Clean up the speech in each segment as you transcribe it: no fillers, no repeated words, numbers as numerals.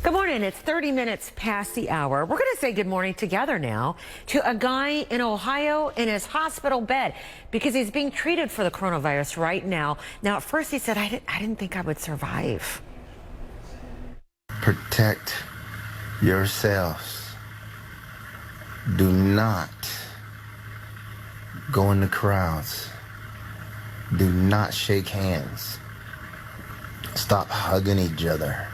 Good morning. It's 30 minutes past the hour. We're going to say good morning together now to a guy in Ohio in his hospital bed because he's being treated for the coronavirus right now. Now, at first he said, I didn't think I would survive. Protect yourselves. Do not go in the crowds. Do not shake hands. Stop hugging each other.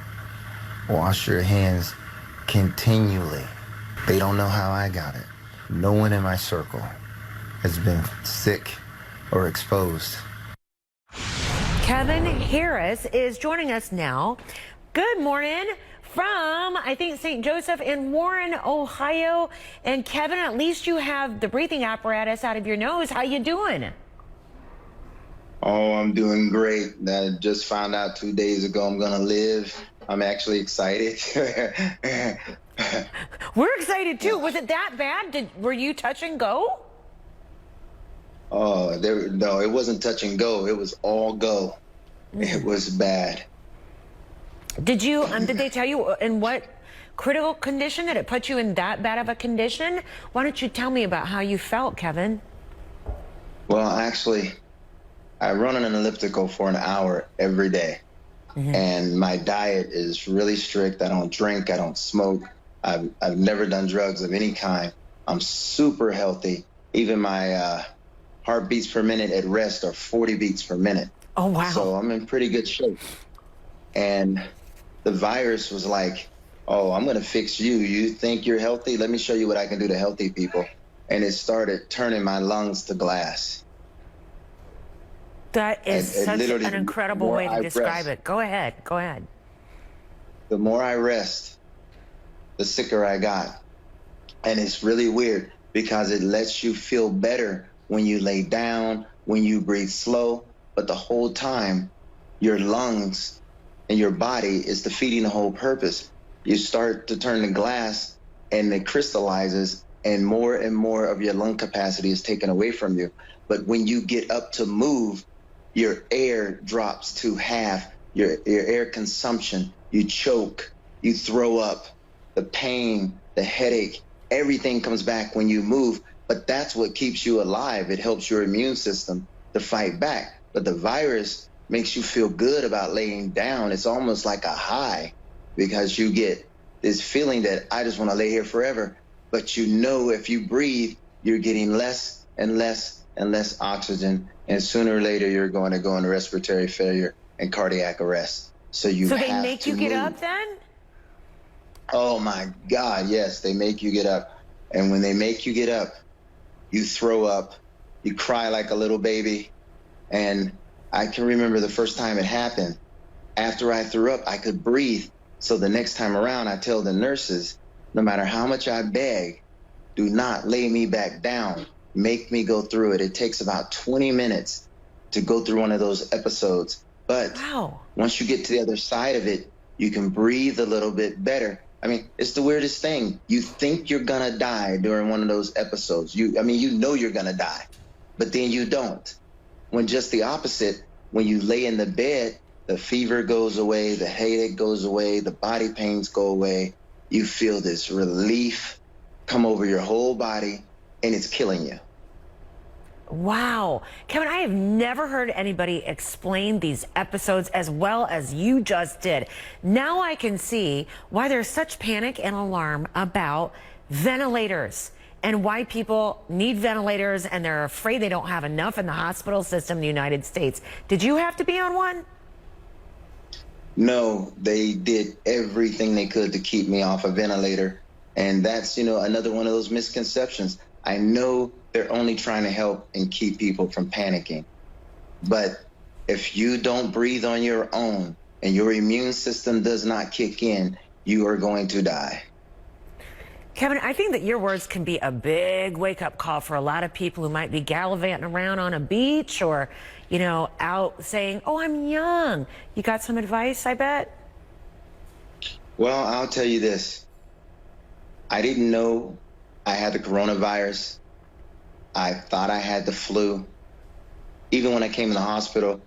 Wash your hands continually. They don't know how I got it. No one in my circle has been sick or exposed. Kevin Harris is joining us now. Good morning from, I think, St. Joseph in Warren, Ohio. And Kevin, at least you have the breathing apparatus out of your nose. How you doing? Oh, I'm doing great. I just found out 2 days ago I'm gonna live. I'm actually excited. We're excited too. Was it that bad? Were you touch and go? Oh, no, it wasn't touch and go. It was all go. It was bad. Did they tell you in what critical condition that it put you in that bad of a condition? Why don't you tell me about how you felt, Kevin? Well, actually, I run on an elliptical for an hour every day. And my diet is really strict. I don't drink. I don't smoke. I've never done drugs of any kind. I'm super healthy. Even my heartbeats per minute at rest are 40 beats per minute. Oh, wow. So I'm in pretty good shape. And the virus was like, oh, I'm going to fix you. You think you're healthy? Let me show you what I can do to healthy people. And it started turning my lungs to glass. That is such an incredible way to describe it. Go ahead. Go ahead. The more I rest, the sicker I got. And it's really weird because it lets you feel better when you lay down, when you breathe slow. But the whole time, your lungs and your body is defeating the whole purpose. You start to turn to glass and it crystallizes and more of your lung capacity is taken away from you. But when you get up to move, your air drops to half, your air consumption, you choke, you throw up, the pain, the headache, everything comes back when you move, but that's what keeps you alive. It helps your immune system to fight back. But the virus makes you feel good about laying down. It's almost like a high because you get this feeling that I just want to lay here forever. But you know if you breathe, you're getting less and less and less oxygen, and sooner or later you're going to go into respiratory failure and cardiac arrest. So they make you get up then? Oh my God, yes, they make you get up. And when they make you get up, you throw up, you cry like a little baby. And I can remember the first time it happened. After I threw up, I could breathe. So the next time around, I tell the nurses, no matter how much I beg, do not lay me back down. Make me go through it. It takes about 20 minutes to go through one of those episodes. But once you get to the other side of it, you can breathe a little bit better. I mean, it's the weirdest thing. You think you're going to die during one of those episodes. You know you're going to die, but then you don't. When just the opposite, when you lay in the bed, the fever goes away, the headache goes away, the body pains go away. You feel this relief come over your whole body, and it's killing you. Wow. Kevin, I have never heard anybody explain these episodes as well as you just did. Now I can see why there's such panic and alarm about ventilators and why people need ventilators and they're afraid they don't have enough in the hospital system in the United States. Did you have to be on one? No, they did everything they could to keep me off a ventilator. And that's, another one of those misconceptions. I know they're only trying to help and keep people from panicking. But if you don't breathe on your own and your immune system does not kick in, you are going to die. Kevin, I think that your words can be a big wake-up call for a lot of people who might be gallivanting around on a beach or, out saying, oh, I'm young. You got some advice, I bet? Well, I'll tell you this. I didn't know I had the coronavirus. I thought I had the flu. Even when I came in the hospital,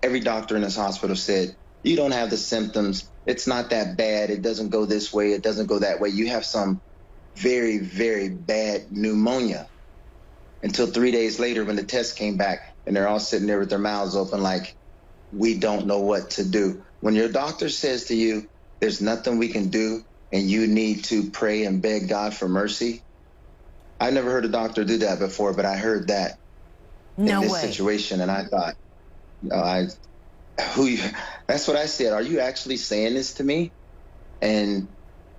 every doctor in this hospital said, you don't have the symptoms. It's not that bad. It doesn't go this way. It doesn't go that way. You have some very, very bad pneumonia. Until 3 days later when the test came back and they're all sitting there with their mouths open like, we don't know what to do. When your doctor says to you, there's nothing we can do and you need to pray and beg God for mercy. I never heard a doctor do that before, but I heard that in this situation, and I thought, that's what I said. Are you actually saying this to me? And,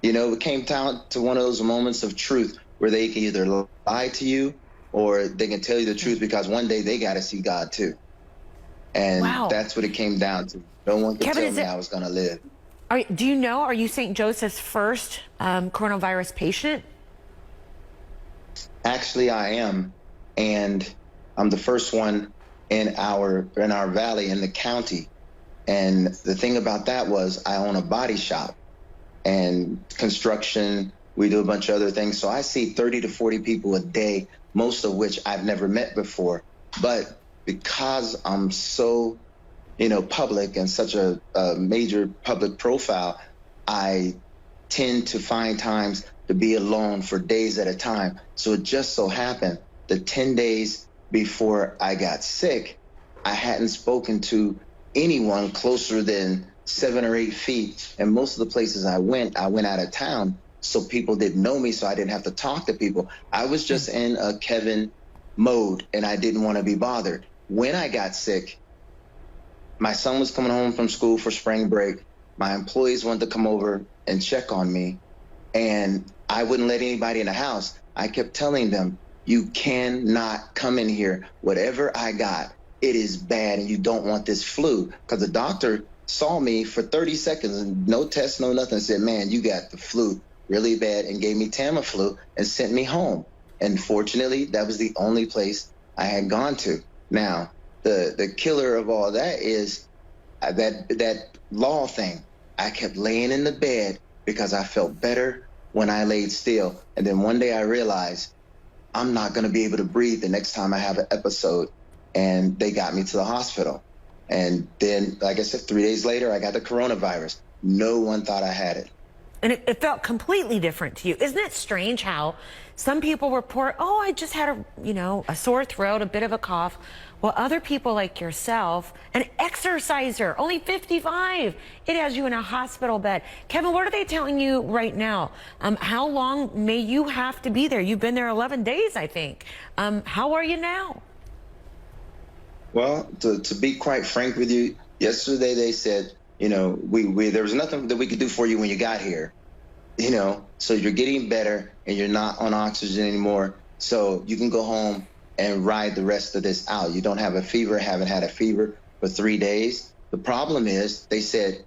it came down to one of those moments of truth where they can either lie to you or they can tell you the truth, because one day they got to see God too. And that's what it came down to. No one could tell me I was going to live. Do you know, are you St. Joseph's first coronavirus patient? Actually, I am. And I'm the first one in our valley, in the county. And the thing about that was I own a body shop and construction. We do a bunch of other things. So I see 30 to 40 people a day, most of which I've never met before. But because I'm so, public and such a major public profile, I tend to find times to be alone for days at a time. So it just so happened that 10 days before I got sick, I hadn't spoken to anyone closer than 7 or 8 feet. And most of the places I went out of town. So people didn't know me, so I didn't have to talk to people. I was just in a Kevin mode, and I didn't want to be bothered. When I got sick, my son was coming home from school for spring break. My employees wanted to come over and check on me, and I wouldn't let anybody in the house. I kept telling them, you cannot come in here. Whatever I got, it is bad, and you don't want this flu. Because the doctor saw me for 30 seconds, and no test, no nothing, said, man, you got the flu really bad, and gave me Tamiflu and sent me home. And fortunately, that was the only place I had gone to. Now, the killer of all that is that law thing. I kept laying in the bed because I felt better when I laid still. And then one day I realized I'm not going to be able to breathe the next time I have an episode. And they got me to the hospital. And then, like I said, 3 days later, I got the coronavirus. No one thought I had it. And it felt completely different to you. Isn't it strange how some people report, oh, I just had a sore throat, a bit of a cough. Well, other people like yourself, an exerciser, only 55, it has you in a hospital bed. Kevin, what are they telling you right now? How long may you have to be there? You've been there 11 days, I think. How are you now? Well, to be quite frank with you, yesterday they said, there was nothing that we could do for you when you got here, so you're getting better and you're not on oxygen anymore. So you can go home and ride the rest of this out. You don't have a fever, haven't had a fever for 3 days. The problem is they said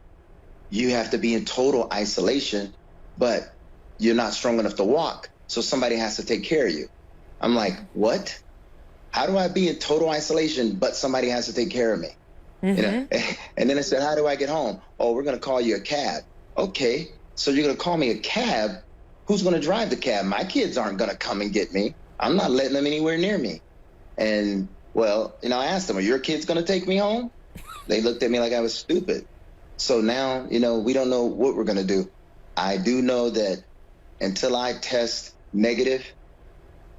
you have to be in total isolation, but you're not strong enough to walk. So somebody has to take care of you. I'm like, what? How do I be in total isolation, but somebody has to take care of me? And then I said, how do I get home? Oh, we're going to call you a cab. Okay, so you're going to call me a cab? Who's going to drive the cab? My kids aren't going to come and get me. I'm not letting them anywhere near me. And, well, I asked them, are your kids going to take me home? They looked at me like I was stupid. So now, we don't know what we're going to do. I do know that until I test negative,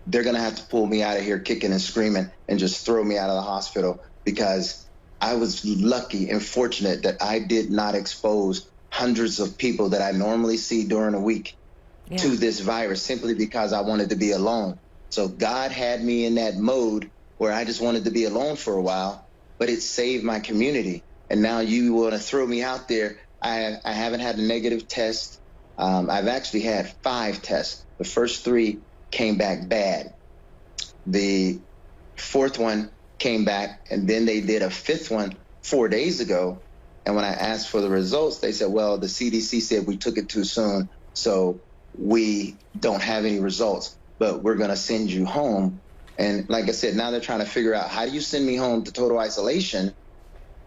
they're going to have to pull me out of here kicking and screaming and just throw me out of the hospital, because I was lucky and fortunate that I did not expose hundreds of people that I normally see during a week to this virus, simply because I wanted to be alone. So God had me in that mode where I just wanted to be alone for a while, but it saved my community. And now you want to throw me out there. I haven't had a negative test. I've actually had 5 tests. The first 3 came back bad. The 4th one came back, and then they did a 5th one 4 days ago. And when I asked for the results, they said, well, the CDC said we took it too soon, so we don't have any results, but we're going to send you home. And like I said, now they're trying to figure out, how do you send me home to total isolation,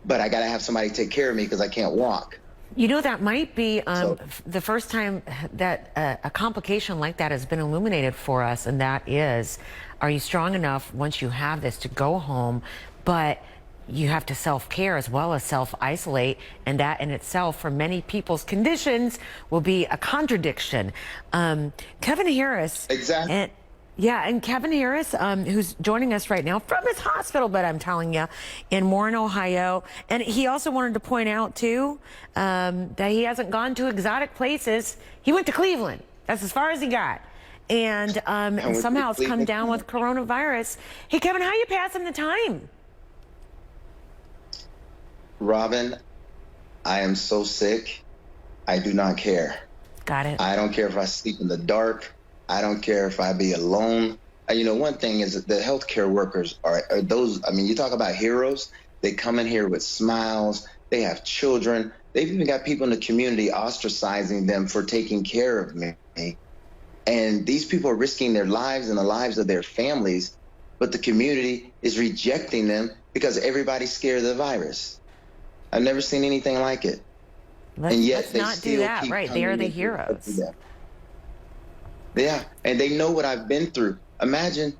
but I got to have somebody take care of me because I can't walk? That might be the first time that a complication like that has been illuminated for us, and that is, are you strong enough once you have this to go home? But you have to self-care as well as self-isolate, and that in itself for many people's conditions will be a contradiction. Kevin Harris. Exactly. And Kevin Harris, who's joining us right now from his hospital bed, I'm telling you, in Warren, Ohio. And he also wanted to point out, too, that he hasn't gone to exotic places. He went to Cleveland. That's as far as he got. And somehow it's come down with coronavirus. Hey, Kevin, how you passing the time? Robin, I am so sick. I do not care. Got it. I don't care if I sleep in the dark. I don't care if I be alone. You know, one thing is that the healthcare workers are those, I mean, you talk about heroes. They come in here with smiles. They have children. They've even got people in the community ostracizing them for taking care of me. And these people are risking their lives and the lives of their families, but the community is rejecting them because everybody's scared of the virus. I've never seen anything like it. And yet let's not do that, right? They are the heroes. Yeah, and they know what I've been through. Imagine,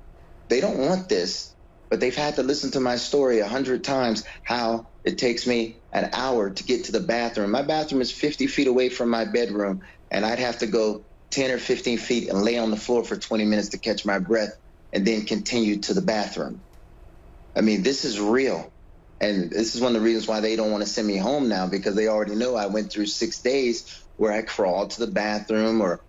they don't want this, but they've had to listen to my story 100 times, how it takes me an hour to get to the bathroom. My bathroom is 50 feet away from my bedroom, and I'd have to go 10 or 15 feet and lay on the floor for 20 minutes to catch my breath and then continue to the bathroom. I mean, this is real. And this is one of the reasons why they don't want to send me home now, because they already know I went through 6 days where I crawled to the bathroom or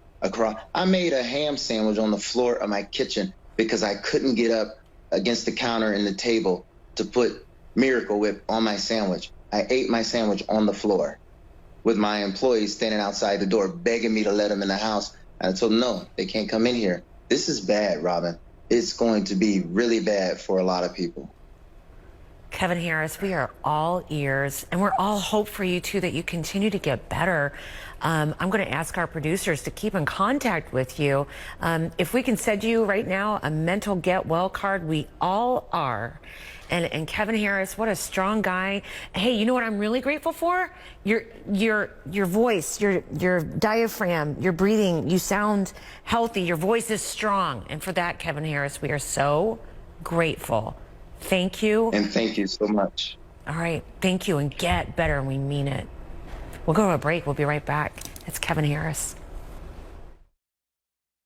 I made a ham sandwich on the floor of my kitchen because I couldn't get up against the counter and the table to put Miracle Whip on my sandwich. I ate my sandwich on the floor with my employees standing outside the door begging me to let them in the house. And I told them, no, they can't come in here. This is bad, Robin. It's going to be really bad for a lot of people. Kevin Harris, we are all ears, and we're all hope for you, too, that you continue to get better. I'm going to ask our producers to keep in contact with you. If we can send you right now a mental get well card, we all are. And Kevin Harris, what a strong guy. Hey, you know what I'm really grateful for? Your voice, your diaphragm, your breathing. You sound healthy. Your voice is strong. And for that, Kevin Harris, we are so grateful. Thank you. And thank you so much. All right. Thank you. And get better. And we mean it. We'll go to a break. We'll be right back. It's Kevin Harris.